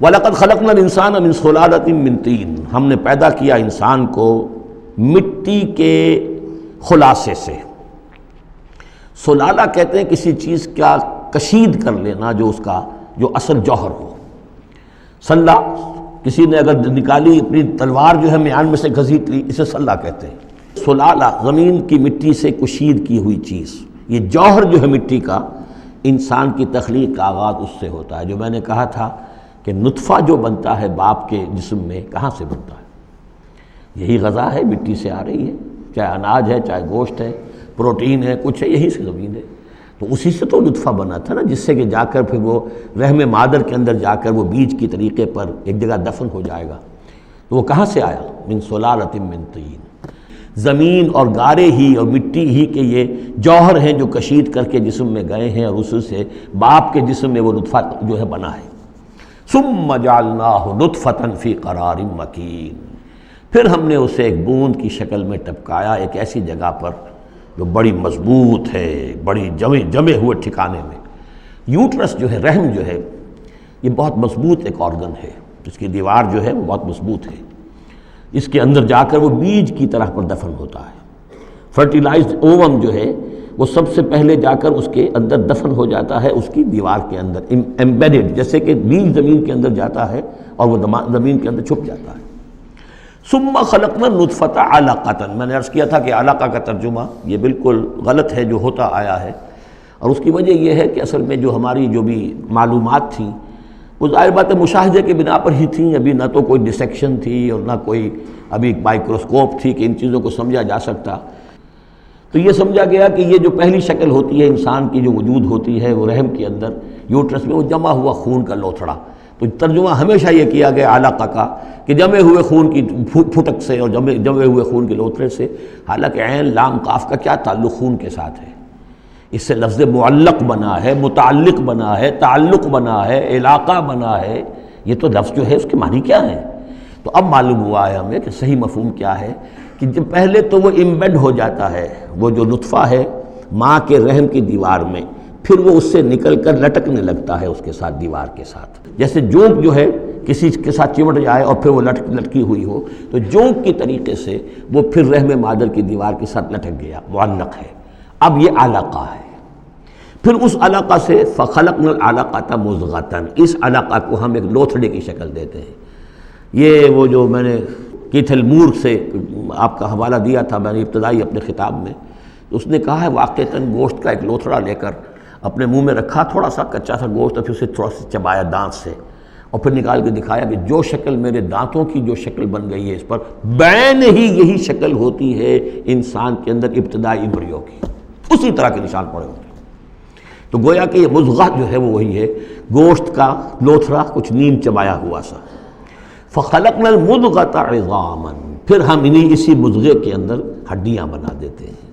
وَلَقَدْ خَلَقْنَا الْإِنسَانَ مِنْ صُلَالَةٍ مِّن طِينٍ، ہم نے پیدا کیا انسان کو مٹی کے خلاصے سے۔ سلالہ کہتے ہیں کسی چیز کا کشید کر لینا جو اصل جوہر ہو۔ سلہ کسی نے اگر نکالی اپنی تلوار جو ہے میان میں سے گھسیٹ لی، اسے سلہ کہتے ہیں۔ سلالہ زمین کی مٹی سے کشید کی ہوئی چیز، یہ جوہر جو ہے مٹی کا، انسان کی تخلیق کا آغاز اس سے ہوتا ہے۔ جو میں نے کہا تھا کہ نطفہ جو بنتا ہے باپ کے جسم میں، کہاں سے بنتا ہے؟ یہی غذا ہے، مٹی سے آ رہی ہے، چاہے اناج ہے، چاہے گوشت ہے، پروٹین ہے، کچھ ہے، یہی سے زمین ہے۔ تو اسی سے تو نطفہ بنا تھا نا، جس سے کہ جا کر پھر وہ رحم مادر کے اندر جا کر وہ بیج کی طریقے پر ایک جگہ دفن ہو جائے گا۔ تو وہ کہاں سے آیا؟ من صلالۃ من طین۔ زمین اور گارے ہی اور مٹی ہی کے یہ جوہر ہیں جو کشید کر کے جسم میں گئے ہیں، اور اس سے باپ کے جسم میں وہ نطفہ جو ہے بنا ہے۔ ثم جعلناہ نطفۃ فی قرار مکین، پھر ہم نے اسے ایک بوند کی شکل میں ٹپکایا ایک ایسی جگہ پر جو بڑی مضبوط ہے، بڑی جمے ہوئے ٹھکانے میں۔ یوٹرس جو ہے، رحم جو ہے، یہ بہت مضبوط ایک آرگن ہے، اس کی دیوار جو ہے وہ بہت مضبوط ہے۔ اس کے اندر جا کر وہ بیج کی طرح پر دفن ہوتا ہے۔ فرٹیلائزڈ اووم جو ہے وہ سب سے پہلے جا کر اس کے اندر دفن ہو جاتا ہے، اس کی دیوار کے اندر ایمبیڈڈ، جیسے کہ بیج زمین کے اندر جاتا ہے اور وہ زمین کے اندر چھپ جاتا ہے۔ ثم خلقنا النطفۃ علقۃ، میں نے عرض کیا تھا کہ علقہ کا ترجمہ یہ بالکل غلط ہے جو ہوتا آیا ہے، اور اس کی وجہ یہ ہے کہ اصل میں جو ہماری جو بھی معلومات تھیں وہ ظاہر بات ہے مشاہدے کے بنا پر ہی تھیں۔ ابھی نہ تو کوئی ڈسیکشن تھی اور نہ کوئی ابھی مائکروسکوپ تھی کہ ان چیزوں کو سمجھا جا سکتا۔ تو یہ سمجھا گیا کہ یہ جو پہلی شکل ہوتی ہے انسان کی جو وجود ہوتی ہے وہ رحم کے اندر یوٹرس میں، وہ جمع ہوا خون کا لوتھڑا۔ تو ترجمہ ہمیشہ یہ کیا گیا علقہ کا کہ جمے ہوئے خون کی پھٹک سے اور جمے ہوئے خون کے لوتھڑے سے، حالانکہ عین لام قاف کا کیا تعلق خون کے ساتھ ہے؟ اس سے لفظ معلق بنا ہے، متعلق بنا ہے، تعلق بنا ہے، علاقہ بنا ہے۔ یہ تو لفظ جو ہے اس کے معنی کیا ہے؟ تو اب معلوم ہوا ہے ہمیں کہ صحیح مفہوم کیا ہے، کہ جب پہلے تو وہ امبیڈ ہو جاتا ہے، وہ جو نطفہ ہے ماں کے رحم کی دیوار میں، پھر وہ اس سے نکل کر لٹکنے لگتا ہے اس کے ساتھ، دیوار کے ساتھ۔ جیسے جونک جو ہے کسی کے ساتھ چمٹ جائے اور پھر وہ لٹکی ہوئی ہو، تو جونک کی طریقے سے وہ پھر رحم مادر کی دیوار کے ساتھ لٹک گیا، معلق ہے۔ اب یہ علقہ ہے۔ پھر اس علقہ سے فخلقنا العلقۃ مضغۃ، اس علقہ کو ہم ایک لوتھڑے کی شکل دیتے ہیں۔ یہ وہ جو میں نے کیتھل مور سے آپ کا حوالہ دیا تھا میں نے ابتدائی اپنے خطاب میں، اس نے کہا ہے واقعتاً گوشت کا ایک لوتھڑا لے کر اپنے منہ میں رکھا، تھوڑا سا کچا سا گوشت، اور پھر اسے تھوڑا سا چبایا دانت سے، اور پھر نکال کے دکھایا کہ جو شکل میرے دانتوں کی جو شکل بن گئی ہے اس پر بعین ہی یہی شکل ہوتی ہے انسان کے اندر ابتدائی ایمبریو کی، اسی طرح کے نشان پڑے ہوتے ہیں۔ تو گویا کہ یہ مضغہ جو ہے وہ وہی ہے، گوشت کا لوتھڑا کچھ نیم چبایا ہوا سا۔ فخلقنا المضغۃ عظاما، پھر ہم اسی مضغے کے اندر ہڈیاں بنا دیتے ہیں۔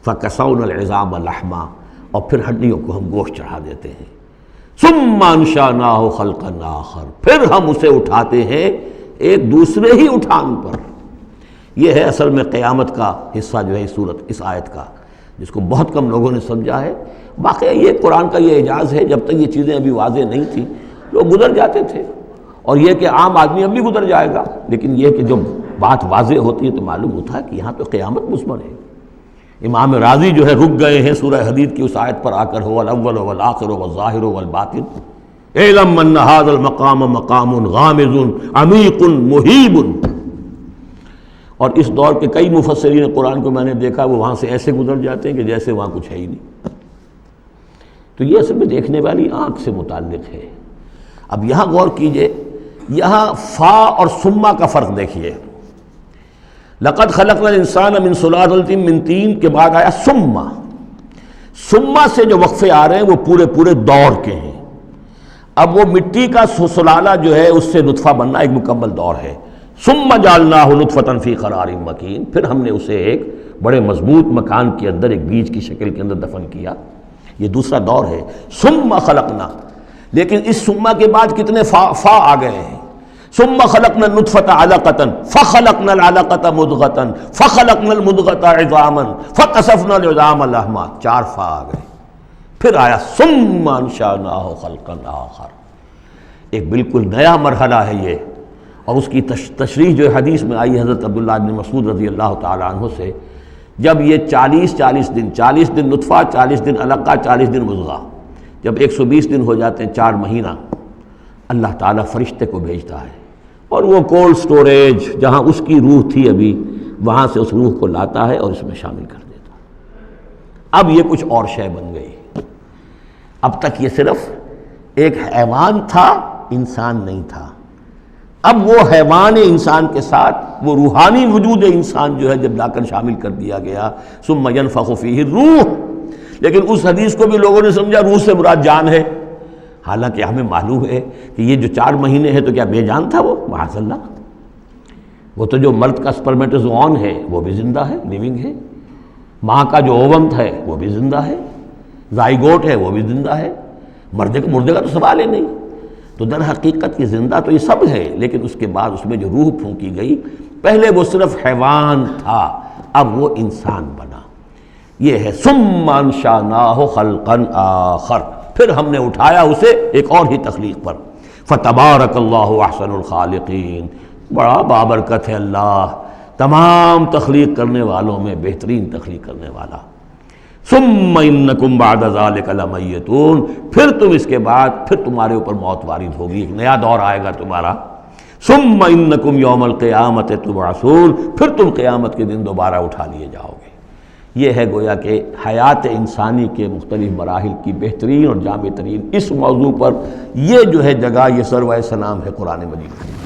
فکسونا العظام لحما، اور پھر ہڈیوں کو ہم گوشت چڑھا دیتے ہیں۔ ثم انشأناہ خلقا آخر، پھر ہم اسے اٹھاتے ہیں ایک دوسرے ہی اٹھان پر۔ یہ ہے اصل میں قیامت کا حصہ جو ہے اس آیت کا، جس کو بہت کم لوگوں نے سمجھا ہے۔ واقعہ یہ قرآن کا یہ اعجاز ہے، جب تک یہ چیزیں ابھی واضح نہیں تھیں لوگ گزر جاتے تھے، اور یہ کہ عام آدمی اب بھی گزر جائے گا، لیکن یہ کہ جب بات واضح ہوتی ہے تو معلوم ہوتا ہے کہ یہاں تو قیامت مثمر ہے۔ امام راضی جو ہے رک گئے ہیں سورہ حدید کی اس آیت پر آ کر، هو الاول والآخر والظاہر والباطن اعلم ان هذا المقام مقام غامض عمیق مہیب۔ اور اس دور کے کئی مفسرین قرآن کو میں نے دیکھا وہ وہاں سے ایسے گزر جاتے ہیں کہ جیسے وہاں کچھ ہے ہی نہیں۔ تو یہ اصل میں دیکھنے والی آنکھ سے متعلق ہے۔ اب یہاں غور کیجئے، یہاں فا اور ثم کا فرق دیکھیے۔ لقد خلقنا الانسان من صلالۃ من طین کے بعد آیا ثم۔ ثم سے جو وقفے آ رہے ہیں وہ پورے دور کے ہیں۔ اب وہ مٹی کا سلالہ جو ہے اس سے نطفہ بننا ایک مکمل دور ہے۔ ثم جعلناہ نطفۃ فی قرار مکین، پھر ہم نے اسے ایک بڑے مضبوط مکان کے اندر ایک بیج کی شکل کے اندر دفن کیا۔ یہ دوسرا دور ہے۔ ثم خلقنا، لیکن اس ثم کے بعد کتنے فا آ گئے ہیں۔ ثم خلقنا النطفۃ علقۃ فخلقنا العلقۃ مضغۃ فخلقنا المضغۃ عظاما فکسونا العظام لحما، 4 فا آ گئے۔ پھر آیا ثم انشأناہ خلقا آخر، ایک بالکل نیا مرحلہ ہے یہ، اور اس کی تشریح جو حدیث میں آئی حضرت عبداللہ بن مسعود رضی اللہ تعالیٰ عنہ سے، جب یہ 40 دن نطفہ، 40 دن علقہ، 40 دن مضغہ، جب 120 دن ہو جاتے ہیں، 4 مہینہ، اللہ تعالیٰ فرشتے کو بھیجتا ہے اور وہ کولڈ سٹوریج جہاں اس کی روح تھی ابھی، وہاں سے اس روح کو لاتا ہے اور اس میں شامل کر دیتا ہے۔ اب یہ کچھ اور شے بن گئی۔ اب تک یہ صرف ایک حیوان تھا، انسان نہیں تھا۔ اب وہ حیوان انسان کے ساتھ وہ روحانی وجود انسان جو ہے جب لا کر شامل کر دیا گیا، ثم ينفخ فیہ الروح، لیکن اس حدیث کو بھی لوگوں نے سمجھا روح سے مراد جان ہے، حالانکہ ہمیں معلوم ہے کہ یہ جو 4 مہینے ہے تو کیا بے جان تھا وہ؟ معاذ اللہ، وہ تو جو مرد کا سپرمیٹوزوون ہے وہ بھی زندہ ہے، لیونگ ہے، ماں کا جو اوونت ہے وہ بھی زندہ ہے، زائگوٹ ہے وہ بھی زندہ ہے، مردے کا تو سوال ہی نہیں۔ تو در حقیقت یہ زندہ تو یہ سب ہے، لیکن اس کے بعد اس میں جو روح پھونکی گئی، پہلے وہ صرف حیوان تھا، اب وہ انسان بنا۔ یہ ہے ثم انشأناہ خلقا آخر، پھر ہم نے اٹھایا اسے ایک اور ہی تخلیق پر۔ فتبارک اللہ احسن الخالقین، بڑا بابرکت ہے اللہ تمام تخلیق کرنے والوں میں بہترین تخلیق کرنے والا۔ ثم انکم بعد ذلک لمیتون، پھر تم اس کے بعد پھر تمہارے اوپر موت وارد ہوگی، ایک نیا دور آئے گا تمہارا۔ ثم انکم یوم القیامت تبعثون، پھر تم قیامت کے دن دوبارہ اٹھا لیے جاؤ گے۔ یہ ہے گویا کہ حیات انسانی کے مختلف مراحل کی بہترین اور جامع ترین اس موضوع پر یہ جو ہے جگہ، یہ سروۂ سلام ہے قرآن مجید۔